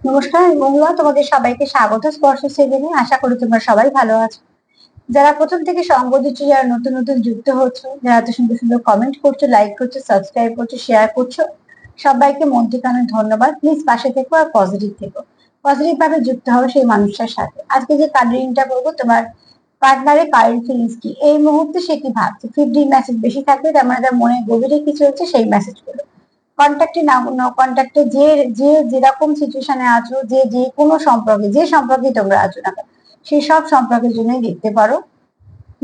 নমস্কার বন্ধুরা, তোমাদের সবাইকে স্বাগত স্পর্শ সেভেনে। আশা করি তোমরা সবাই ভালো আছো। যারা প্রথম থেকে সঙ্গ দিচ্ছ, যারা নতুন নতুন যুক্ত হচ্ছ, যারা এত সুন্দর সুন্দর কমেন্ট করছো, লাইক করছো, সাবস্ক্রাইব করছো, শেয়ার করছো, সবাইকে মন থেকে অনেক ধন্যবাদ। প্লিজ পাশে থেকো আর পজিটিভ থেকো, পজিটিভ ভাবে যুক্ত হও সেই মানুষটার সাথে। আজকে যে কার্ড রিডিংটা করবো, তোমার পার্টনারের কারেন্ট ফিলিংস কি, এই মুহূর্তে সে কি ভাবছে। 50 মেসেজ বেশি থাকবে, তার মানে তার মনে গভীরে কি চলছে সেই মেসেজ গুলো। কন্ট্যাক্টে না কন্ট্যাক্টে যে যে যেরকম সিচুয়েশনে আছো, যে যে কোনো সম্পর্কে, যে সম্পর্কে তোমরা আছো না কেন, সেই সব সম্পর্কের জন্যই দেখতে পারো।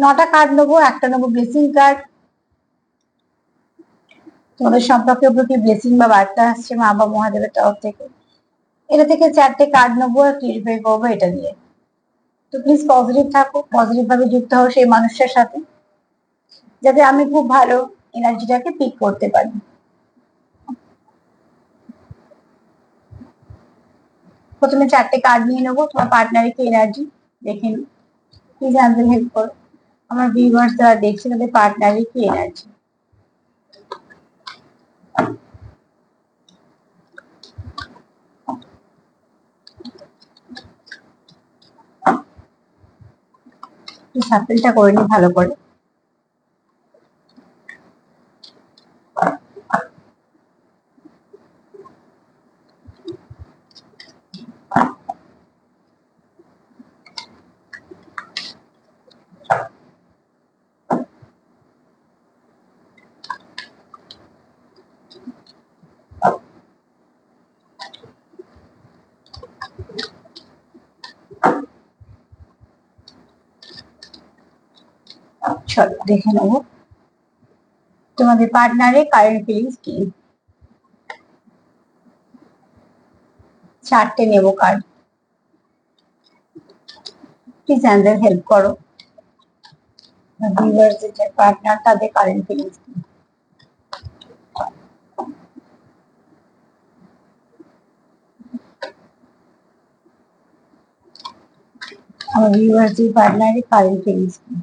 9টা কার্ড নেবো, একটা নেবো ব্লেসিং কার্ড। তোমাদের সম্পর্কের উপর কি ব্লেসিং বা বার্তা আসছে মা বা মহাদেবের তরফ থেকে। এটা থেকে 4টে কার্ড নেবো আর ক্লিয়ারিফাই করবো এটা দিয়ে। তো প্লিজ পজিটিভ থাকো, পজিটিভ ভাবে যুক্ত হও সেই মানুষটার সাথে, যাতে আমি খুব ভালো এনার্জিটাকে পিক করতে পারি। প্রথমে 4টে কার্ড নিয়ে নেবো, তোমার পার্টনারের কি এনার্জি দেখে নিই। প্লিজ আমাদের হেল্প করো। আমার ভিউয়ার্স যারা দেখছে তাদের পার্টনারের কি এনার্জি। সাফেলটা করে নি ভালো করে। চলো দেখে নেবো তোমাদের পার্টনারের কারেন্ট ফিলিংস কি। 4টে নেবো কার্ড, প্লিজ আমাদের হেল্প করো। ভিউয়ার্স যে পার্টনার তাদের কারেন্ট ফিলিংস কি। আমার ভিউয়ার্স যে পার্টনারের কারেন্ট ফিলিংস কি।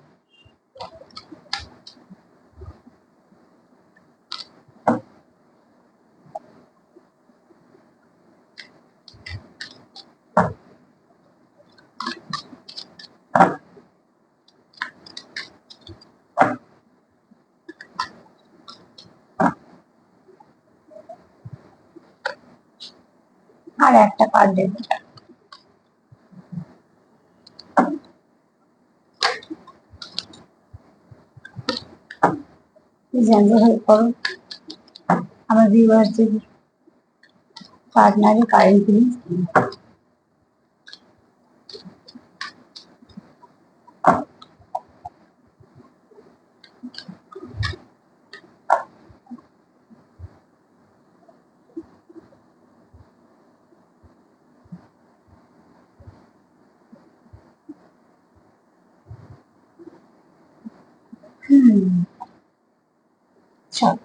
আর একটা কার্ড দেবো, প্লিজ আমাদের হেল্প করো। আমার ভিউয়ার্স যে পার্টনারের কারেন্ট ফিলিংস কি। চল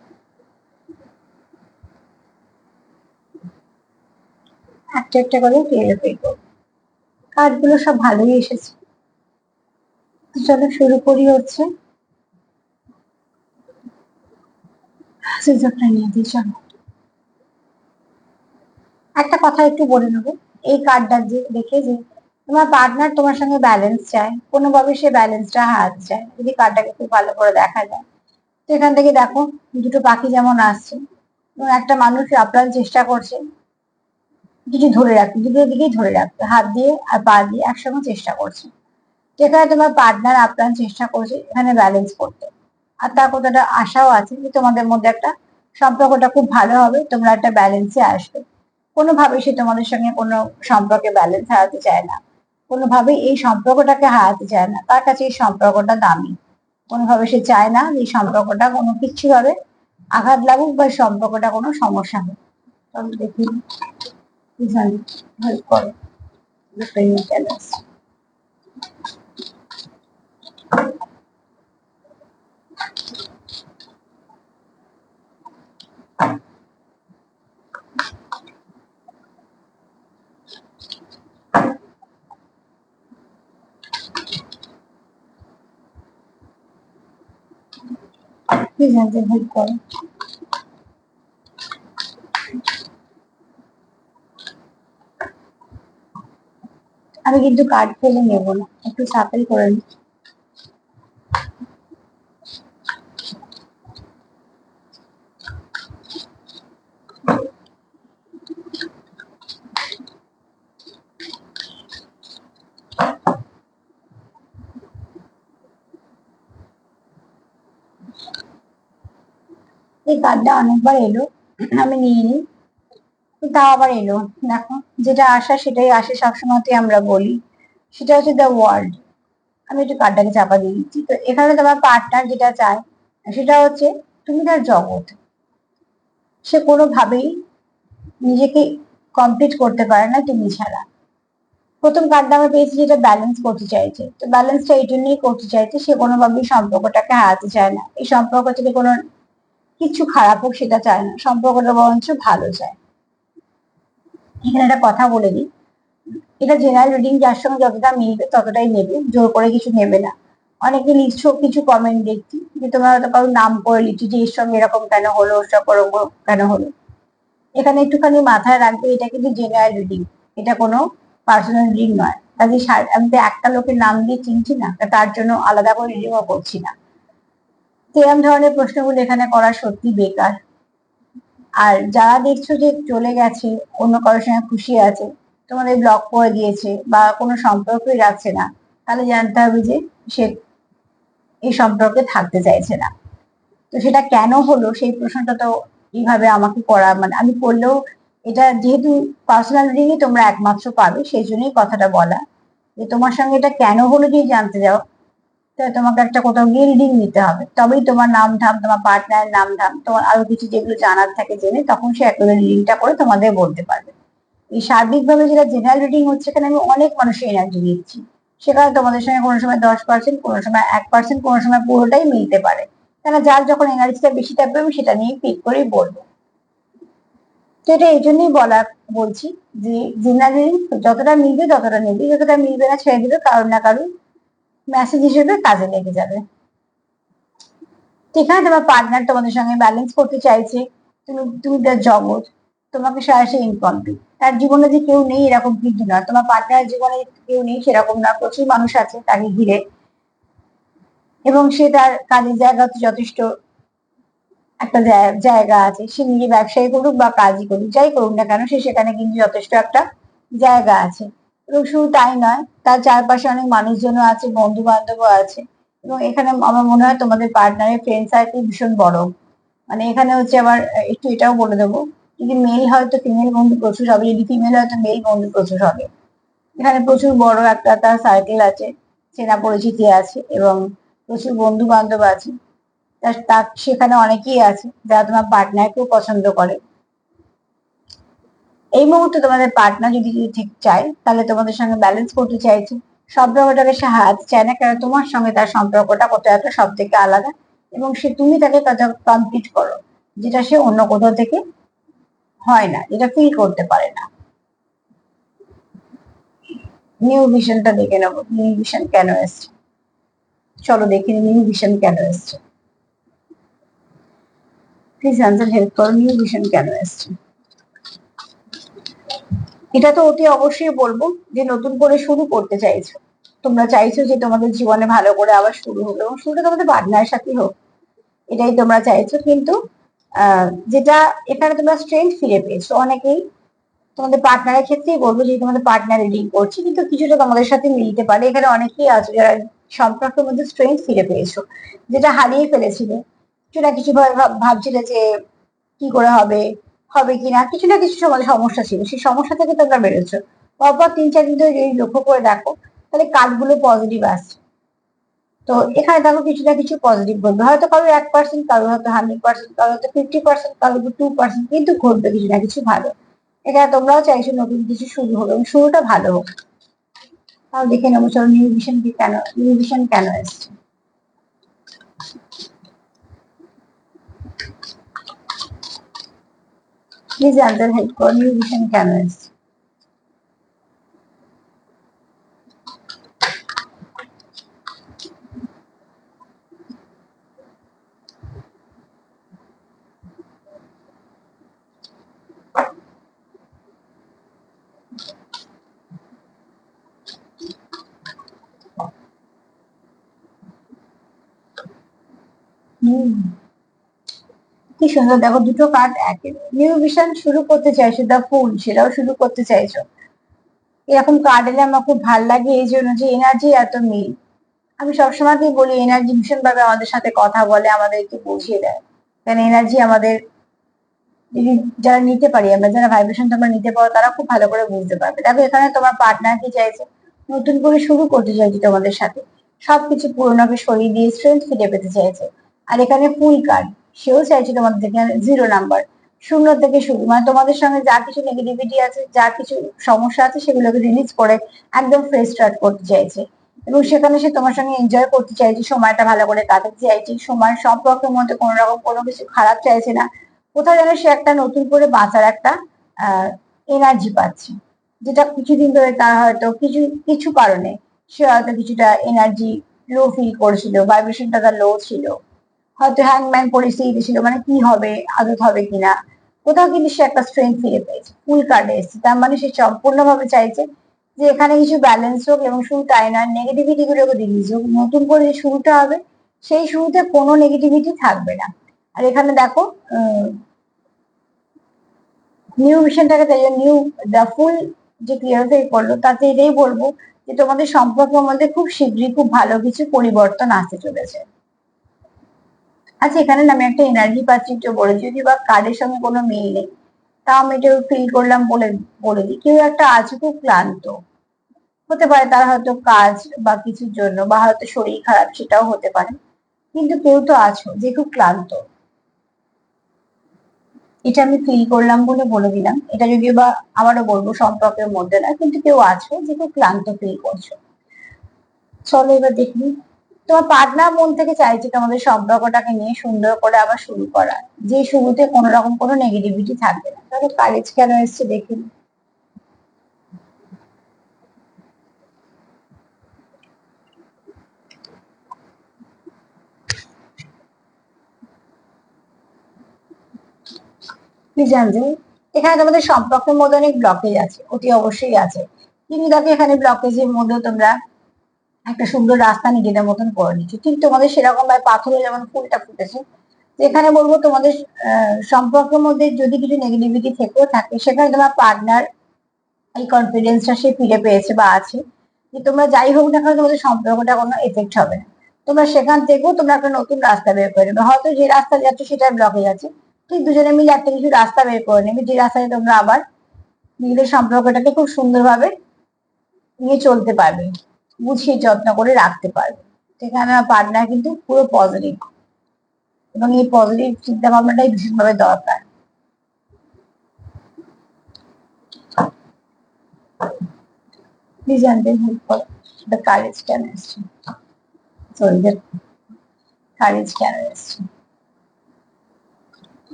একটা একটা করে ক্লিয়ারিফাই করবো। কার্ড গুলো সব ভালোই এসেছে, তো চলো শুরু করি। হচ্ছে সুযোগটা নিয়ে দিই, চলো। একটা কথা একটু বলে নেবো, এই কার্ডটা যে দেখে যে তোমার পার্টনার তোমার সঙ্গে ব্যালেন্স চায়, কোনোভাবে সে ব্যালেন্সটা হারাতে চায়। যদি কার্ডটাকে খুব ভালো করে দেখা যায়, তো এখান থেকে দেখো দুটো পাখি যেমন আসছে, এবং একটা মানুষ আপ্রাণ চেষ্টা করছে কিছু ধরে রাখতে, দুটো দিকেই ধরে রাখতে, হাত দিয়ে আর পা দিয়ে একসঙ্গে চেষ্টা করছে। যেখানে তোমার পার্টনার আপ্রাণ চেষ্টা করছে এখানে ব্যালেন্স করতে, আর তার কতটা আশাও আছে যে তোমাদের মধ্যে একটা সম্পর্কটা খুব ভালো হবে, তোমরা একটা ব্যালেন্সে আসবে। কোনোভাবেই সে তোমাদের সঙ্গে কোনো সম্পর্কে ব্যালেন্স হারাতে চায় না, কোনোভাবেই এই সম্পর্কটাকে হারাতে চায় না। তার কাছে এই সম্পর্কটা দামি, কোনোভাবে সে চায় না যে এই সম্পর্কটা কোনো কিছু ভাবে আঘাত লাগুক বা সম্পর্কটা কোনো সমস্যা হোক। তবে দেখি হেল্প করো। প্লিজ আমাদের হেল্প করো। আমি কিন্তু কার্ড ফেলে নেবো না, একটু সাফেল করে নিই। এই কার্ডটা অনেকবার এলো, আমি নিয়ে নিই, তাও আবার এলো। দেখো, যেটা আসা সেটাই আসে সবসময়তে আমরা বলি, সেটা হচ্ছে দ্য ওয়ার্ল্ড। আমি একটু কার্ডটাকে চাপা দিয়ে দিচ্ছি। তো এখানে তোমার পার্টনার যেটা চায় সেটা হচ্ছে তুমি তার জগৎ। সে কোনোভাবেই নিজেকে কমপ্লিট করতে পারে না তুমি ছাড়া। প্রথম কার্ডটা আমরা পেয়েছি যেটা ব্যালেন্স করতে চাইছে, তো ব্যালেন্সটা এই জন্যই করতে চাইছে, সে কোনোভাবেই সম্পর্কটাকে হারাতে চায় না। এই সম্পর্ক থেকে কোনো কিছু খারাপ হোক সেটা চায় না, সম্পর্কটা বরঞ্চ ভালো চায়। এখানে একটা কথা বলে দিই, এটা জেনারেল রিডিং, যার সঙ্গে যতটা মিলবে ততটাই নেবে, জোর করে কিছু নেবে না। অনেকে লিখছো, কিছু কমেন্ট দেখছি যে তোমরা হয়তো কারোর নাম করে লিখছো যে এর সঙ্গে এরকম কেন হলো, ওর সঙ্গে ওরকম কেন হলো। এখানে একটুখানি মাথায় রাখবে, এটা কিন্তু জেনারেল রিডিং, এটা কোনো পার্সোনাল রিডিং নয়। কাজে আমি তো একটা লোকের নাম দিয়ে চিনছি না, তার জন্য আলাদা করে রিডিংও করছি না। তো এরকম ধরনের প্রশ্নগুলো এখানে করা সত্যি বেকার। আর যারা দেখছো যে চলে গেছে, অন্য কারোর সঙ্গে খুশি আছে, তোমাদের ব্লক করে দিয়েছে বা কোনো সম্পর্কই রাখছে না, তাহলে জানতে হবে যে সে এই সম্পর্কে থাকতে চাইছে না। তো সেটা কেন হলো সেই প্রশ্নটা তো এইভাবে আমাকে করা, মানে আমি করলেও, এটা যেহেতু পার্সোনাল রিডিংই তোমরা একমাত্র পাবে, সেই জন্যই কথাটা বলা, যে তোমার সঙ্গে এটা কেন হলো যদি জানতে যাও, তাহলে তোমাকে একটা কোথাও গিয়ে রিডিং নিতে হবে, তবেই তোমার নাম ধাম, তোমার পার্টনারের নাম ধাম, তোমার আরো কিছু যেগুলো জানার থাকে জেনে, তখন সে একেবারে রিডিংটা করে তোমাদের বলতে পারবে। এই সার্বিকভাবে যেটা জেনারেল রিডিং হচ্ছে, এখানে আমি অনেক মানুষের এনার্জি দিচ্ছি, সেখানে তোমাদের সঙ্গে কোনো সময় 10%, কোনো সময় 1%, কোনো সময় পুরোটাই মিলতে পারে। কেন, যার যখন এনার্জিটা বেশি থাকবে আমি সেটা নিয়ে পিক করেই বলবো। তো এটা এই জন্যই বলছি যে জেনারেল রিডিং যতটা মিলবে ততটা নেবে, যতটা মিলবে না ছেড়ে দিবে, কারোর না কারোর মেসেজ হিসেবে কাজে লেগে যাবে। এখানে তোমার পার্টনার তোমাদের সঙ্গে ব্যালেন্স করতে চাইছে, তুমি তুমি তার জগৎ, তোমাকে সরাসরি ইনকমপ্লিট। তার জীবনে যে কেউ নেই এরকম কিন্তু না, তোমার পার্টনার জীবনে কেউ নেই সেরকম না, প্রচুর মানুষ আছে তাকে ঘিরে, এবং সে তার কাজের জায়গাতে যথেষ্ট একটা জায়গা আছে। সে নিজে ব্যবসায়ী করুক বা কাজই করুক, যাই করুক না কেন, সে সেখানে কিন্তু যথেষ্ট একটা জায়গা আছে। এবং শুধু তাই নয়, তার চারপাশে অনেক মানুষজনও আছে, বন্ধু বান্ধবও আছে। এবং এখানে আমার মনে হয় তোমাদের পার্টনারের ফ্রেন্ড সার্কেল ভীষণ বড়। মানে এখানে হচ্ছে আবার একটু এটাও বলে দেবো, যদি মেল হয় তো ফিমেল বন্ধু প্রচুর হবে, যদি ফিমেল হয় তো মেল বন্ধু প্রচুর হবে। এখানে প্রচুর বড় একটা তার সার্কেল আছে, চেনা পরিচিতি আছে, এবং প্রচুর বন্ধু বান্ধব আছে। তার সেখানে অনেকেই আছে যারা তোমার পার্টনারকেও পছন্দ করে। এই মুহূর্তে তোমাদের পার্টনার যদি যদি ঠিক চায়, তাহলে তোমাদের সঙ্গে ব্যালেন্স করতে চাইছে, সম্পর্কটাকে সে হারাতে চায় না, কারণ তোমার সঙ্গে তার সম্পর্কটা কোথাও একটা সব থেকে আলাদা, এবং তুমি তাকে কমপ্লিট করো, যেটা সে অন্য কোথাও থেকে হয় না, যেটা ফিল করতে পারে না। নিউ ভিশনটা দেখে নেবো, নিউ ভিশন কেন এসছে। চলো দেখে নিউ ভিশন কেন এসছে। প্লিজ আনসার হেল্প করো, নিউ ভিশন কেন এসছে। এটা তো অতি অবশ্যই বলবো যে নতুন করে শুরু করতে চাইছো, তোমরা চাইছো যে তোমাদের জীবনে ভালো করে আবার শুরু হলো, এবং শুরুটা তোমাদের পার্টনারের সাথেই হোক, এটাই তোমরা চাইছো। কিন্তু যেটা এখানে তোমরা স্ট্রেংথ ফিরে পেয়েছো অনেকেই, তোমাদের পার্টনারের ক্ষেত্রেই বলবো যে তোমাদের পার্টনার রিডিং করছি, কিন্তু কিছুটা তোমাদের সাথে মিলতে পারে। এখানে অনেকেই আছে যারা সম্পর্কের মধ্যে স্ট্রেংথ ফিরে পেয়েছো, যেটা হারিয়ে ফেলেছিলে। কিছু না কিছু ভাবে ভাবছিলে যে কি করে হবে, হবে কিনা, কিছু না কিছু সমস্যা ছিল, সেই সমস্যা থেকে তোমরা বেরোচ্ছো। পরপর 3-4 দিন ধরে যদি লক্ষ্য করে দেখো, তাহলে কাজগুলো পজিটিভ আসছে। তো এখানে দেখো কিছু না কিছু পজিটিভ ঘটবে, হয়তো কারোর 1%, কারোর হয়তো 100%, কারোর হয়তো 50%, কারোর 2%, কিন্তু ঘটবে কিছু না কিছু ভালো। এখানে তোমরাও চাইছো নতুন কিছু শুরু হবে, এবং শুরুটা ভালো হোক। তাও দেখে নেবো, চলো নিউ ভিশন কি কেন, নিউ ভিশন কেন এসছে। প্লিজ আনসার হেল্প করো, নিউ ভিশন কেন এসছে। হুম, কি সুন্দর দেখো, দুটো কার্ড একই। নিউ ভিশন শুরু করতে চাইছো, দা ফুল সেটাও শুরু করতে চাইছো। এরকম কার্ড এলে আমার খুব ভাল লাগে এই জন্য যে এনার্জি এত মিল। আমি সবসময়তেই বলি এনার্জি ভীষণ ভাবে আমাদের সাথে কথা বলে, আমাদেরকে বুঝিয়ে দেয়। কারণ এনার্জি আমাদের যদি যারা নিতে পারি, আমরা যারা ভাইব্রেশন তোমরা নিতে পারো, তারা খুব ভালো করে বুঝতে পারবে। দেখো এখানে তোমার পার্টনার কি চাইছে, নতুন করে শুরু করতে চাইছে তোমাদের সাথে, সবকিছু পুরোনোকে সরিয়ে দিয়ে স্ট্রেংথ ফিরে পেতে চাইছে। আর এখানে ফুল কার্ড, সেও চাইছে তোমাদের থেকে জিরো নাম্বার, শূন্য থেকে শুরু, মানে তোমাদের সঙ্গে যা কিছু নেগেটিভিটি আছে, যা কিছু সমস্যা আছে, সেগুলোকে রিলিজ করে একদম ফ্রেশ স্টার্ট করতে চাইছে। এবং সেখানে সে তোমার সঙ্গে এনজয় করতে চাইছে, সময়টা ভালো করে কাটাতে চাইছে, সময় সম্পর্কের মধ্যে কোনো রকম কোনো কিছু খারাপ চাইছে না। কোথাও যেন সে একটা নতুন করে বাঁচার একটা এনার্জি পাচ্ছে, যেটা কিছুদিন ধরে তার হয়তো কিছু কিছু কারণে সে হয়তো কিছুটা এনার্জি লো ফিল করেছিল, ভাইব্রেশনটা তার লো ছিল, হয়তো হ্যাংম্যান পরিস্থিতি ছিল, মানে কি হবে, আদত হবে কিনা। কোথাও কিন্তু সে একটা স্ট্রেংথ ফিরে পেয়েছে, ফুল কার্ডে এসেছে, তার মানে সে সম্পূর্ণভাবে চাইছে যে এখানে কিছু ব্যালেন্স হোক এবং শুরুটাই না নেগেটিভিটি গুলোকে রিলিজ হোক, নতুন করে যে শুরুটা হবে সেই শুরুতে কোনো নেগেটিভিটি থাকবে না। আর এখানে দেখো নিউ ভিশনটাকে, তাই নিউ দা ফুল যে ক্লিয়ারিফাই করলো, তাতে এটাই বলবো যে তোমাদের সম্পর্কের মধ্যে খুব শীঘ্রই খুব ভালো কিছু পরিবর্তন আসতে চলেছে। আচ্ছা এখানে না আমি একটা এনার্জি পাচ্ছি, একটু বলে, যদি বা কার্ডের সঙ্গে কোনো মিল নেই, তাও আমি এটা ফিল করলাম বলে বলে দিই, কেউ একটা আছে খুব ক্লান্ত, হতে পারে তার হয়তো কাজ বা কিছুর জন্য, বা হয়তো শরীর খারাপ, সেটাও হতে পারে। কিন্তু কেউ তো আছো যে খুব ক্লান্ত, এটা আমি ফিল করলাম বলে বলে দিলাম। এটা যদিও বা আবারও বলবো সম্পর্কের মধ্যে না, কিন্তু কেউ আছো যে খুব ক্লান্ত ফিল করছো। চলো এবার দেখি, তোমার পার্টনার মন থেকে চাইছে তোমাদের সম্পর্কটাকে নিয়ে সুন্দর করে আবার শুরু করা, যে শুরুতে কোনো রকম কোনো নেগেটিভিটি থাকবে না। তাহলে কারেজ কেন এসছে দেখি। কি জানতে, এখানে তোমাদের সম্পর্কের মধ্যে অনেক ব্লকেজ আছে, অতি অবশ্যই আছে। কিন্তু দেখো এখানে ব্লকেজের মধ্যে তোমরা একটা সুন্দর রাস্তা নিজেদের মতন করে নিচ্ছ, ঠিক তোমাদের সেরকম ভাবে পাথরে যেমন ফুলটা ফুটেছে। যেখানে বলবো তোমাদের সম্পর্কের মধ্যে যদি কিছু নেগেটিভিটি থেকেও থাকে, সেখানে তোমার পার্টনার এই কনফিডেন্সটা সে ফিরে পেয়েছে বা আছে, যে তোমরা যাই হোক না কেন তোমাদের সম্পর্কটা কোনো এফেক্ট হবে না। তোমরা সেখান থেকেও তোমরা একটা নতুন রাস্তা বের করে নেবে, হয়তো যে রাস্তা যাচ্ছে সেটা ব্লকে যাচ্ছে, ঠিক দুজনে মিলে একটা কিছু রাস্তা বের করে নেবে, যে রাস্তায় তোমরা আবার নিজেদের সম্পর্কটাকে খুব সুন্দরভাবে নিয়ে চলতে পারবে, গুছিয়ে যত্ন করে রাখতে পারবে। সেখানে আমার পার্টনার কিন্তু পুরো পজিটিভ, এবং এই পজিটিভ চিন্তা ভাবনাটাই ভীষণভাবে দরকার। প্লিজ জানতে হেল্প করো, দ্য কারেজ কেন এসছে, সরি দ্য কারেজ কেন এসছে।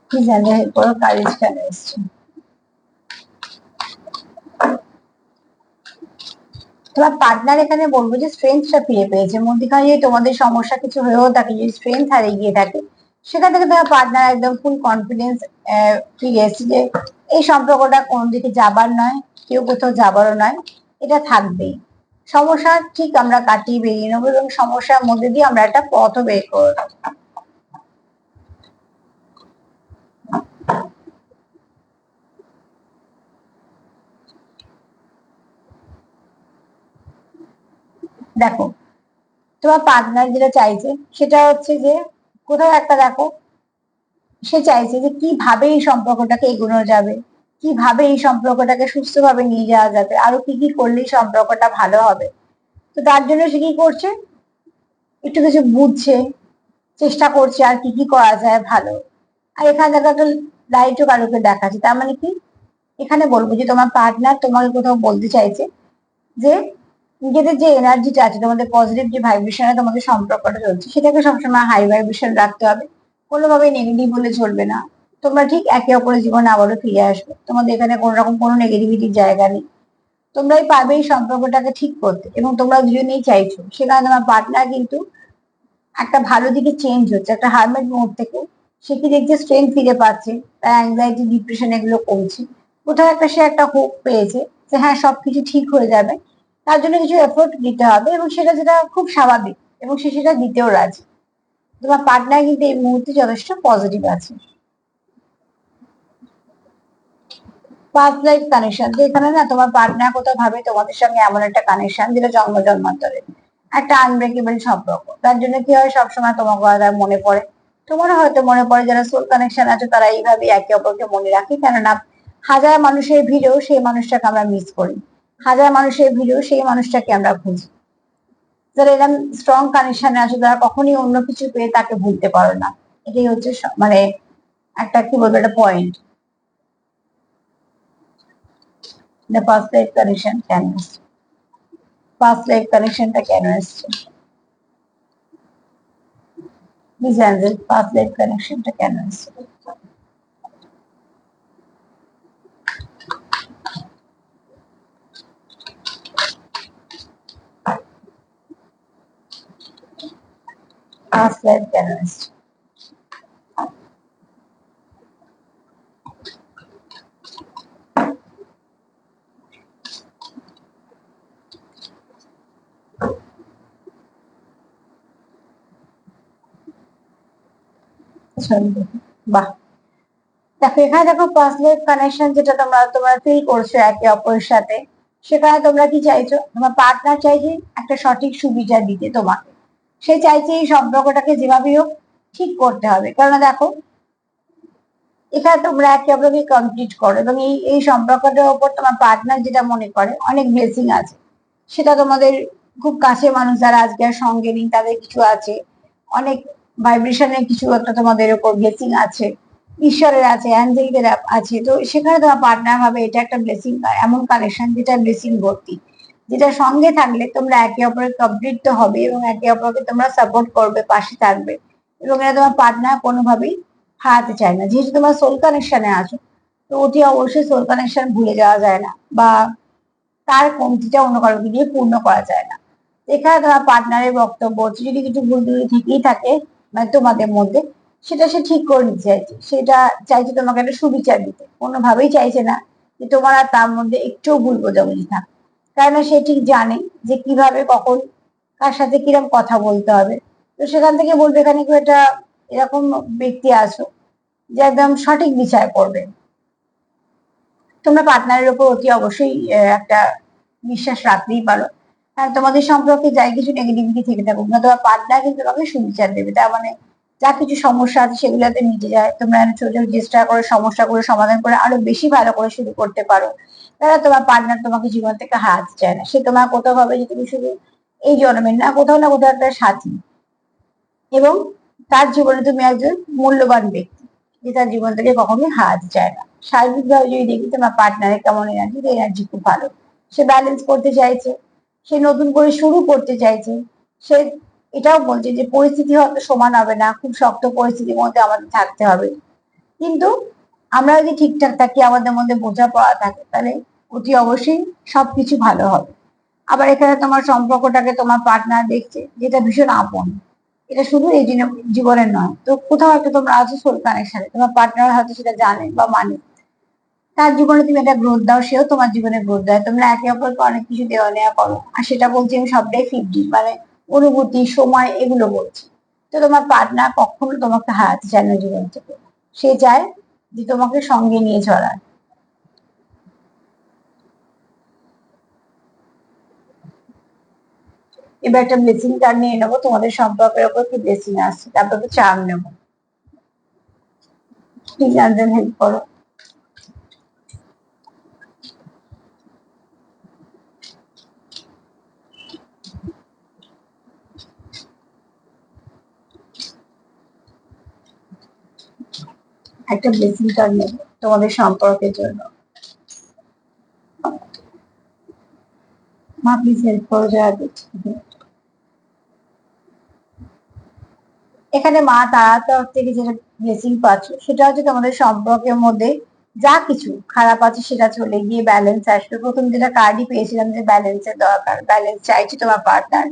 প্লিজ জানতে হেল্প করো, কারেজ কেন এসছে। তোমার পার্টনার এখানে বলবো যে স্ট্রেংথটা ফিরে পেয়েছে, মধ্যখানে যদি তোমাদের সমস্যা কিছু হয়েও থাকে, যদি স্ট্রেংথ হারিয়ে গিয়ে থাকে, সেখান থেকে তোমার পার্টনার একদম ফুল কনফিডেন্স ফিরে এসেছে যে এই সম্পর্কটা কোন দিকে যাবার নয়, কেউ কোথাও যাবারও নয়, এটা থাকবেই। সমস্যা ঠিক আমরা কাটিয়ে বেরিয়ে নেবো, এবং সমস্যার মধ্যে দিয়ে আমরা একটা পথও বের করে নেবো। দেখো তোমার পার্টনার যেটা চাইছে সেটা হচ্ছে যে কোথাও একটা দেখো, সে চাইছে যে কিভাবে এই সম্পর্কটাকে এগোনো যাবে, কিভাবে এই সম্পর্কটাকে সুস্থভাবে নিয়ে যাওয়া যাবে, আরো কি কি করলে এই সম্পর্কটা ভালো হবে। তো তার জন্য সে কি করছে, একটু কিছু বুঝছে, চেষ্টা করছে আর কি কি করা যায় ভালো। আর এখানে দেখা একটা লাইটও কারোকে দেখাচ্ছে, তার মানে কি, এখানে বলবো যে তোমার পার্টনার তোমাকে কোথাও বলতে চাইছে যে নিজেদের যে এনার্জিটা আছে, তোমাদের পজিটিভ যে ভাইব্রেশনে তোমাদের সম্পর্কটা চলছে, সেটাকে সবসময় হাই ভাইব্রেশন রাখতে হবে, কোনোভাবেই নেগেটিভ হলে চলবে না। তোমরা ঠিক একে অপরের জীবনে আবারও ফিরে আসবে, তোমাদের এখানে কোনো রকম কোনো নেগেটিভিটির জায়গা নেই। তোমরাই পারবে এই সম্পর্কটাকে ঠিক করতে, এবং তোমরা দুজনেই চাইছো, সেখানে তোমার পার্টনার কিন্তু একটা ভালো দিকে চেঞ্জ হচ্ছে, একটা হারমেট মোড থেকে সে কি দেখছে স্ট্রেংথ ফিরে পাচ্ছে, তার অ্যাংজাইটি ডিপ্রেশন এগুলো কমছে, কোথাও একটা সে একটা হোপ পেয়েছে যে হ্যাঁ সবকিছু ঠিক হয়ে যাবে, তার জন্য কিছু এফোর্ট দিতে হবে, এবং সেটা যেটা খুব স্বাভাবিক, এবং সে সেটা দিতেও রাজি। তোমার পার্টনার কিন্তু এই মুহূর্তে যথেষ্ট পজিটিভ আছে। পাস্ট লাইফ কানেকশন, এখানে না তোমার পার্টনার কোথাও ভাবে তোমাদের সঙ্গে এমন একটা কানেকশন যেটা জন্ম জন্মান্তরে একটা আনব্রেকেবল সম্পর্ক। তার জন্য কি হয়, সবসময় তোমার কথা মনে পড়ে। তোমারও হয়তো মনে পড়ে, যারা সোল কানেকশন আছে তারা এইভাবে একে অপরকে মনে রাখে, কেননা হাজার মানুষের ভিড়েও সেই মানুষটাকে আমরা মিস করি, হাজার মানুষের ভিড়েও সেই মানুষটাকে আমরা খুঁজি। যারা এরকম স্ট্রং কানেকশনে আছে তারা কখনই অন্য কিছু পেয়ে তাকে ভুলতে পারো না। এটাই হচ্ছে মানে একটা কি বলবো, একটা point. The past life connection কেন আসছে, পাস্ট লাইফ কানেকশনটা কেন আসছে, প্লিজ অ্যান্সার, পাস্ট লাইফ কানেকশনটা কেন আসছে। পাস্ট লাইফ কেন আসছে। বাহ, দেখো এখানে দেখো পাস্ট লাইফ কানেকশন যেটা তোমরা তোমরা ফিল করছো একে অপরের সাথে, সেখানে তোমরা কি চাইছো, তোমার পার্টনার চাইছে একটা সঠিক সুবিচার দিতে তোমাকে। সে চাইছে এই সম্পর্কটাকে যেভাবেই হোক ঠিক করতে হবে, কারণ দেখো এখানে তোমরা একে অপরকে কমপ্লিট করো, এবং এই এই সম্পর্কটার উপর তোমার পার্টনার যেটা মনে করে অনেক ব্লেসিং আছে। সেটা তোমাদের খুব কাছে মানুষ যারা আজকে আর সঙ্গে নেই তাদের কিছু আছে, অনেক ভাইব্রেশনের কিছু একটা তোমাদের উপর ব্লেসিং আছে, ঈশ্বরের আছে, অ্যাঞ্জেলদের আছে। তো সেখানে তোমার পার্টনার হবে এটা একটা ব্লেসিং, এমন কানেকশন যেটা ব্লেসিং ভর্তি, যেটা সঙ্গে থাকলে তোমরা একে অপরের কমপ্লিট তো হবে, এবং একে অপরকে তোমরা সাপোর্ট করবে, পাশে থাকবে, এবং এটা তোমার পার্টনার কোনোভাবেই হারাতে চায় না। যেহেতু তোমার সোল কানেকশনে আছো, তো অতি অবশ্যই সোল কানেকশন ভুলে যাওয়া যায় না, বা তার কমতিটা অন্য কারোকে দিয়ে পূর্ণ করা যায় না। এখানে তোমার পার্টনারের বক্তব্য হচ্ছে যদি কিছু ভুল ত্রুটি থেকেই থাকে মানে তোমাদের মধ্যে, সেটা সে ঠিক করে নিতে চাইছে, সেটা চাইছে তোমাকে একটা সুবিচার দিতে, কোনোভাবেই চাইছে না যে তোমার আর তার মধ্যে একটু ভুল বোঝাবুঝি থাক। কেননা সে ঠিক জানে যে কিভাবে কখন কার সাথে কিরকম কথা বলতে হবে। তো সেখান থেকে বলবে এখানে কেউ একটা এরকম ব্যক্তি আছো যে একদম সঠিক বিচার করবে। তোমরা পার্টনারের উপর অতি অবশ্যই একটা বিশ্বাস রাখতেই পারো। আর তোমাদের সম্পর্কে যাই কিছু নেগেটিভিটি থেকে থাকুক না, তোমার পার্টনার কিন্তু তোমাকে সুবিচার দেবে। তার মানে যা কিছু সমস্যা আছে সেগুলোতে মিটে যায়, তোমরা ছোট চেষ্টা করে সমস্যাগুলো সমাধান করে আরো বেশি ভালো করে শুরু করতে পারো। তারা তোমার পার্টনার তোমাকে জীবন থেকে হারাতে চায় না, সে তোমার কোথাও ভাবে যে তুমি শুধু এই জন্মের না, কোথাও না কোথাও একটা সাথী, এবং তার জীবনে তুমি একজন মূল্যবান ব্যক্তি যে তার জীবন থেকে কখনোই হারাতে চায় না। সার্বিকভাবে যদি দেখি তোমার পার্টনারের কেমন এনার্জি, এনার্জি খুব ভালো। সে ব্যালেন্স করতে চাইছে, সে নতুন করে শুরু করতে চাইছে। সে এটাও বলছে যে পরিস্থিতি হয়তো সমান হবে না, খুব শক্ত পরিস্থিতির মধ্যে আমাদের থাকতে হবে, কিন্তু আমরা যদি ঠিকঠাক থাকি, আমাদের মধ্যে বোঝাপড়া থাকে, তাহলে অতি অবশ্যই সবকিছু ভালো হবে। আবার এখানে তোমার সম্পর্কটাকে তোমার পার্টনার দেখছে যেটা ভীষণ আপন, এটা শুধু এই জীবনের নয়, তো কোথাও একটা তোমরা আছো সোল কানেকশনে, তোমার পার্টনার হয়তো সেটা জানে বা মানে, তার জীবনে তুমি একটা গ্রোথ দাও, সেও তোমার জীবনে গ্রোথ দেয়, তোমরা একে অপরকে অনেক কিছু দেওয়া নেওয়া করো। আর সেটা বলছি আমি সবটাই 50, মানে অনুভূতি, সময়, এগুলো বলছি। তো তোমার পার্টনার কখনো তোমাকে হারাতে চায় না জীবন থেকে, সে চায় যে তোমাকে সঙ্গে নিয়ে চলার। এবার একটা ব্লেসিং কার্ড নিয়ে নেবো, তোমাদের সম্পর্কের উপর কি ব্লেসিং আসছে, তারপর তো চার্ম নেবো। প্লিজ আনজান হেল্প করো। একটা ব্লেসিং কার্ড নেবো তোমাদের সম্পর্কের জন্য। মা প্লিজ হেল্প করো যারা দেখছি। এখানে মা তারা তরফ থেকে যেটা ব্লেসিং পাচ্ছ সেটা হচ্ছে তোমাদের সম্পর্কের মধ্যে যা কিছু খারাপ আছে সেটা চলে গিয়ে ব্যালেন্স আসবে। প্রথম যেটা কার্ডই পেয়েছিলাম যে ব্যালেন্সের দরকার, ব্যালেন্স চাইছে তোমার পার্টনার।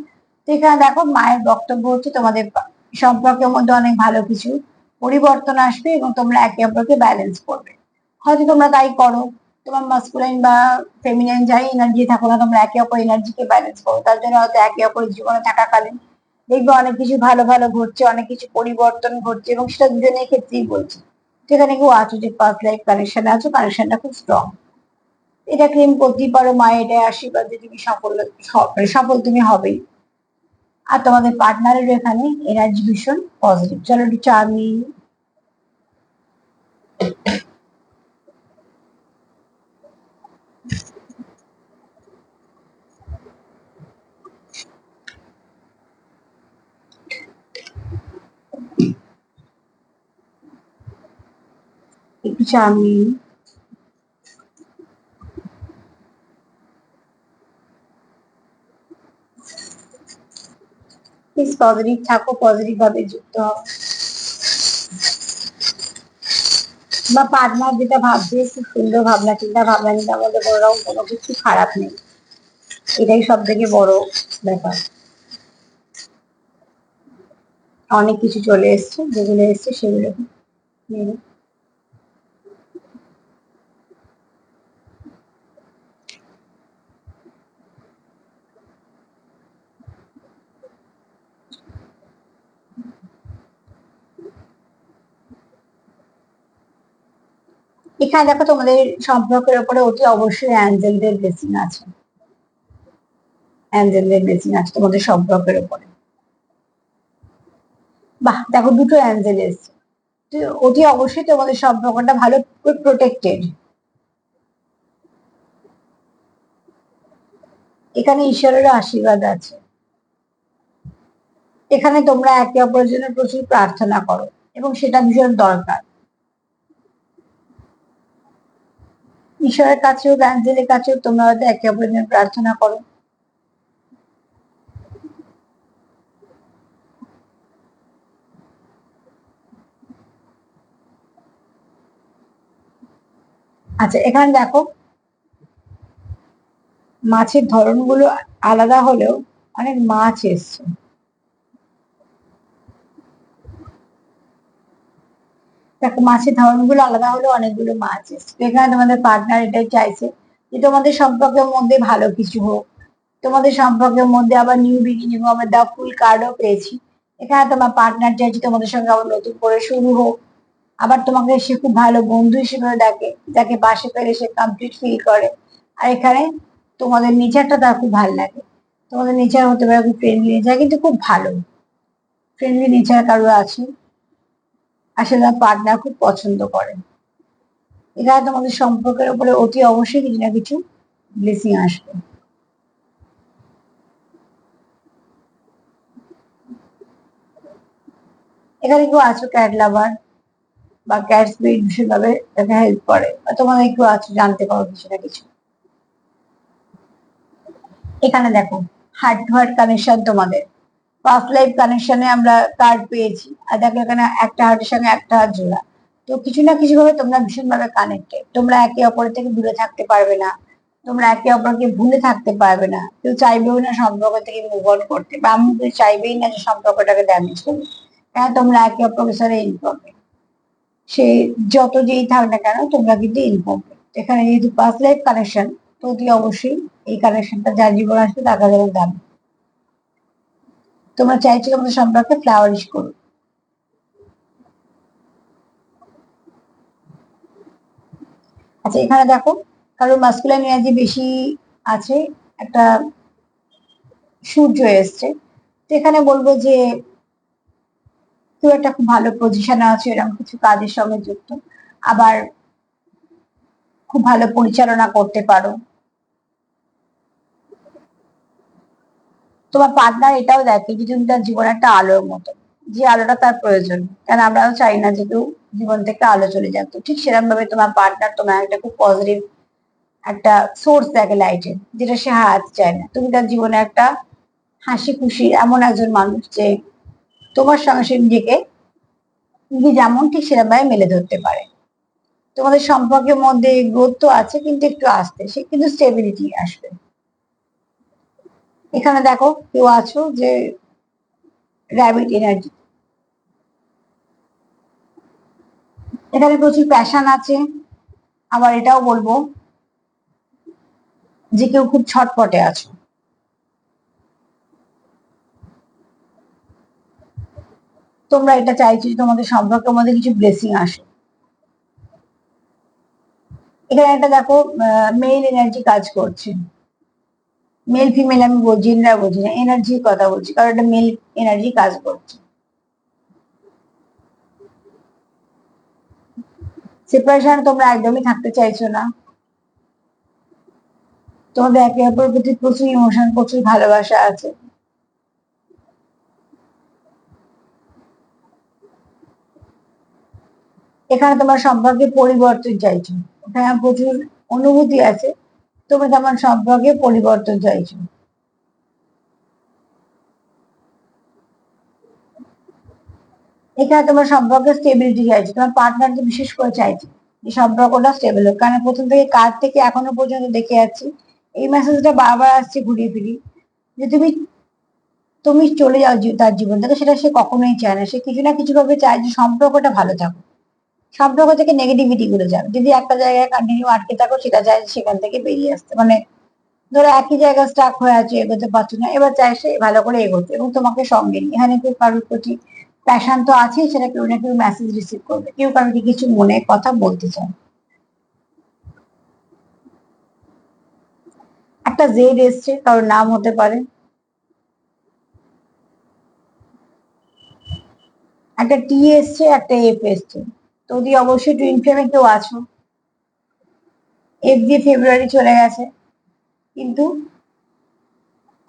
তো এখানে দেখো মায়ের বক্তব্য হচ্ছে তোমাদের সম্পর্কের মধ্যে অনেক ভালো কিছু পরিবর্তন আসবে, এবং তোমরা একে অপরকে ব্যালেন্স করবে। হয়তো তোমরা তাই করো, তোমার মাস্কুলাইন বা ফেমিনাইন যাই এনার্জি থাকো না, তোমরা একে অপর এনার্জিকে ব্যালেন্স করো। তার জন্য হয়তো একে অপরের জীবনে থাকাকালীন দেখবে অনেক কিছু ভালো ভালো ঘটছে, অনেক কিছু পরিবর্তন ঘটছে, এবং সেটা দুজনের ক্ষেত্রেই বলছি। সেখানে কেউ আছো যে পাস্ট লাইফ কানেকশনে আছো, কানেকশনটা খুব স্ট্রং। এটা ক্লেম করতেই পারো, মায়ের এটা আশীর্বাদ যে তুমি সফল তুমি হবেই। আর তোমাদের পার্টনারের এখানে এনার্জি ভীষণ পজিটিভ। চলো একটু চা নিই। একটু চা নিই। প্লিজ পজিটিভ থাকো, পজিটিভ ভাবে যুক্ত হও। বা পার্টনার যেটা ভাবছে খুব সুন্দর ভাবনা চিন্তা, ভাবনা চিন্তার মধ্যে কোনো কিছু খারাপ নেই। এটাই সব থেকে বড় ব্যাপার। অনেক কিছু চলে এসছে, যেগুলো এসছে সেগুলো নেবে। এখানে দেখো তোমাদের সম্পর্কের উপরে অতি অবশ্যই অ্যাঞ্জেলদের ব্লেসিং আছে। অ্যাঞ্জেলদের ব্লেসিং আছে তোমাদের সম্পর্কের উপরে। বাহ, দেখো দুটো অ্যাঞ্জেল এসছে। তো অতি অবশ্যই তোমাদের সম্পর্কটা ভালো প্রোটেক্টেড। এখানে ঈশ্বরেরও আশীর্বাদ আছে। এখানে তোমরা একে অপরের জন্য প্রচুর প্রার্থনা করো, এবং সেটা ভীষণ দরকার। ঈশ্বরের কাছেও অ্যাঞ্জেলের কাছেও তোমরা হয়তো একে অপরের জন্য প্রার্থনা করো। আচ্ছা, এখানে দেখো মাছের ধরনগুলো আলাদা হলেও অনেক মাছ এসছে। দেখো মাছের ধরনগুলো আলাদা হলেও অনেকগুলো মাছ এসছে। এখানে তোমাদের পার্টনার এটাই চাইছে যে তোমাদের সম্পর্কের মধ্যে ভালো কিছু হোক, তোমাদের সম্পর্কের মধ্যে আবার নিউ বিগিনিং হবে। দা ফুল কার্ডও পেয়েছি। এখানে তোমার পার্টনার চাইছে তোমাদের সঙ্গে আবার নতুন করে শুরু হোক। আবার তোমাকে সে খুব ভালো বন্ধু হিসেবে দেখে, যাকে পাশে পেলে সে কমপ্লিট ফিল করে। আর এখানে তোমাদের নেচারটা তার খুব ভালো লাগে। তোমাদের নেচার হতে পারে খুব ফ্রেন্ডলি নেচার, কিন্তু খুব ভালো ফ্রেন্ডলি নেচার কারো আছে। আসলে তার পার্টনার খুব পছন্দ করে। এখানে তোমাদের সম্পর্কের উপরে অতি অবশ্যই কিছু না কিছু ব্লেসিং আসবে। এখানে কেউ আছো ক্যাট লাভার বা ক্যাট স্পিরিট ভীষণ ভাবে তাকে হেল্প করে, বা তোমাদের কেউ আছো জানতে পারো কিছু না কিছু। এখানে দেখো হার্ট টু হার্ট কানেকশন তোমাদের। পাস্ট লাইফ কানেকশনে আমরা কার্ড পেয়েছি, আর দেখো এখানে একটা হার্টের সঙ্গে একটা হাত জোড়া। তো কিছু না কিছু ভাবে তোমরা ভীষণ ভাবে কানেক্টেড। তোমরা একে অপরের থেকে দূরে থাকতে পারবে না, তোমরা একে অপরকে ভুলে থাকতে পারবে না। কেউ চাইবেও না সম্পর্ক থেকে মুভ অন করতে, বা আমি কেউ চাইবেই না যে সম্পর্কটাকে ড্যামেজ করবে। কেন, তোমরা একে অপরের সাথে ইনকমপ্লিট। সে যত যেই থাক না কেন তোমরা কিন্তু ইনকমপ্লিট। এখানে যেহেতু পাস্ট লাইফ কানেকশন, তো অতি অবশ্যই এই কানেকশনটা যার জীবন আসবে তার কাছে দামি। তোমরা চাইছো তোমাদের সম্পর্কে ফ্লাওয়ারিশ করুক। আচ্ছা, এখানে দেখো কারোর মাস্কুলাইন এনার্জি বেশি আছে, একটা সূর্য এসছে। তো এখানে বলবো যে কেউ একটা খুব ভালো পজিশনে আছে, এরকম কিছু কাজের সঙ্গে যুক্ত। আবার খুব ভালো পরিচালনা করতে পারো। তোমার পার্টনার এটাও দেখে যে তুমি তার জীবনে একটা আলোর মতো, যে আলোটা তার প্রয়োজন। কারণ আমরাও চাই না যে কেউ জীবন থেকে আলো চলে যাক। তো ঠিক সেরকম ভাবে তোমার পার্টনার তোমার একটা খুব পজিটিভ একটা সোর্স দেখে লাইটের, যেটা সে হারাতে চায় না। তুমি তার জীবনে একটা হাসি খুশি এমন একজন মানুষ যে তোমার সঙ্গে সে নিজেকে নিজে যেমন ঠিক সেরকম ভাবে মেলে ধরতে পারে। তোমাদের সম্পর্কের মধ্যে গ্রোথ তো আছে, কিন্তু একটু আসতে সে কিন্তু স্টেবিলিটি আসবে। এখানে দেখো কেউ আছো যে র্যাবিট এনার্জি। এখানে প্রচুর প্যাশন আছে। আবার এটাও বলবো যে কেউ খুব ছটপটে আছো, তোমরা এটা চাইছো যে তোমাদের সম্পর্কের মধ্যে কিছু ব্লেসিং আসে। এখানে একটা দেখো মেল এনার্জি কাজ করছে, মেল ফিমেল আমি জেন্ডার বলছি না, এনার্জির কথা বলছি, কারণ এটা মেল এনার্জি কাজ করছে। সেপারেশন তোমরা একদমই থাকতে চাইছো না, তোমাদের একে অপরের প্রতি প্রচুর ইমোশন, প্রচুর ভালোবাসা আছে। এখানে তোমার সম্পর্কে পরিবর্তন চাইছো, এখানে প্রচুর অনুভূতি আছে, তুমি তোমার সম্পর্কে পরিবর্তন চাইছো। এখানে তোমার সম্পর্কে স্টেবিলিটি চাইছো, তোমার পার্টনারকে বিশেষ করে চাইছে যে সম্পর্কটা স্টেবল হোক, কারণ প্রথম থেকে কার থেকে এখনো পর্যন্ত দেখে যাচ্ছি এই মেসেজটা বারবার আসছে ঘুরিয়ে ফিরিয়ে, যে তুমি তুমি চলে যাও তার জীবন থেকে, সেটা সে কখনোই চায় না। সে কিছু না কিছু ভাবে চায় যে সম্পর্কটা ভালো থাকুক, সম্পর্ক থেকে নেগেটিভিটি গুলো যাক। যদি একটা জায়গায় কন্টিনিউ আটকে থাকো, সেটা চায় সেখান থেকে বেরিয়ে আসতে, মানে ধরো একই জায়গায় স্টাক হয়ে আছে, এগোতে পারছো না, এবার চায় সে ভালো করে এগোতে এবং তোমাকে সঙ্গে নিয়ে। এখানে কেউ কারোর প্রতি প্যাশন তো আছেই, সেটা কেউ না কেউ মেসেজ রিসিভ করবে, কেউ কারোকে কিছু মনে কথা বলতে চায়। একটা জেড এসছে, কারোর নাম হতে পারে, একটা টি এসছে, একটা এফ এসছে। তো যদি অবশ্যই টুইন ফ্লেমে কেউ আছো, এফ দিয়ে ফেব্রুয়ারি চলে গেছে, কিন্তু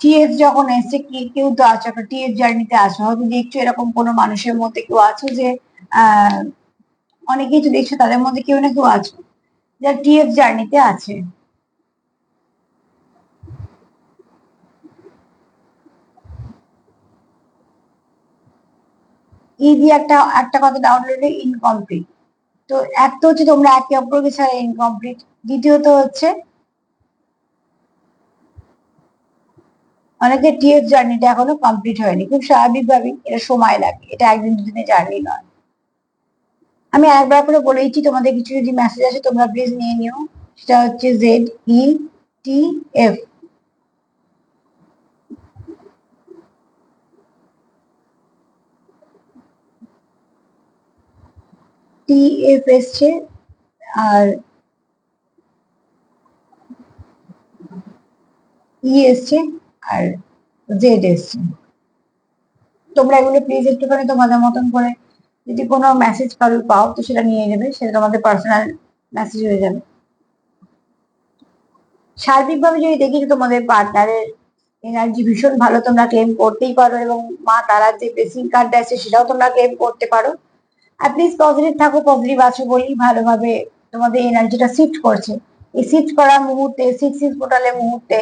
টিএফ যখন এসছে, কি কেউ তো আছো, একটা টিএফ জার্নিতে আছো, হয়তো দেখছো এরকম কোনো মানুষের মধ্যে কেউ আছো যে আহ অনেকেই তো দেখছো, তাদের মধ্যে কেউ না কেউ আছো যারা টিএফ জার্নিতে আছে। ই দিয়ে একটা একটা কথা ডাউনলোড, ইনকমপ্লিট। তো এক তো হচ্ছে তোমরা একে অপরকে ছাড়া ইনকমপ্লিট, দ্বিতীয়ত হচ্ছে অনেকে টিএফ জার্নিটা এখনো কমপ্লিট হয়নি। খুব স্বাভাবিকভাবেই এটা সময় লাগে, এটা একদিন দুদিনের জার্নি নয়। আমি একবার করে বলে দিচ্ছি, তোমাদের কিছু যদি মেসেজ আসে তোমরা প্লিজ নিয়ে নিও। সেটা হচ্ছে Z E T F. T F এসছে, আর ই এসছে, আর জেড এসছে। তোমরা এগুলো প্লিজ একটুখানি তোমাদের মতন করে, যদি কোনো মেসেজ কারোর পাও তো সেটা নিয়ে নেবে, সেটা তোমাদের পার্সোনাল মেসেজ হয়ে যাবে। সার্বিকভাবে যদি দেখি যে তোমাদের পার্টনারের এনার্জি ভীষণ ভালো, তোমরা ক্লেম করতেই পারো, এবং মা তারার যে ব্লেসিং কার্ডটা আছে সেটাও তোমরা ক্লেম করতে পারো। আর প্লিজ পজিটিভ থাকো, পজিটিভ আছো বলেই ভালোভাবে তোমাদের এনার্জিটা শিফট করছে। এই শিফট করার মুহূর্তে, সিক্স সিক্স পোর্টালের মুহূর্তে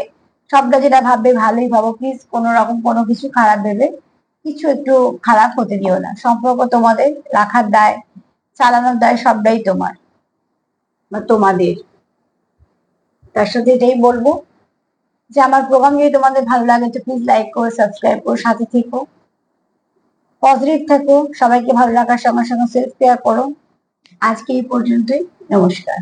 সবটা যেটা ভাববে ভালোই ভাবো, প্লিজ কোনো রকম কোনো কিছু খারাপ ভেবে কিছু একটু খারাপ হতে দিও না। সম্পর্ক তোমাদের রাখার দায়, চালানোর দায় সবটাই তোমার বা তোমাদের। তার সাথে এটাই বলবো যে আমার প্রোগ্রাম যদি তোমাদের ভালো লাগে তো প্লিজ লাইক করো, সাবস্ক্রাইব করো, সাথে থেকো, পজিটিভ থাকো, সবাইকে ভালো লাগার সঙ্গে সঙ্গে সেলফ কেয়ার করো। আজকে এই পর্যন্তই, নমস্কার।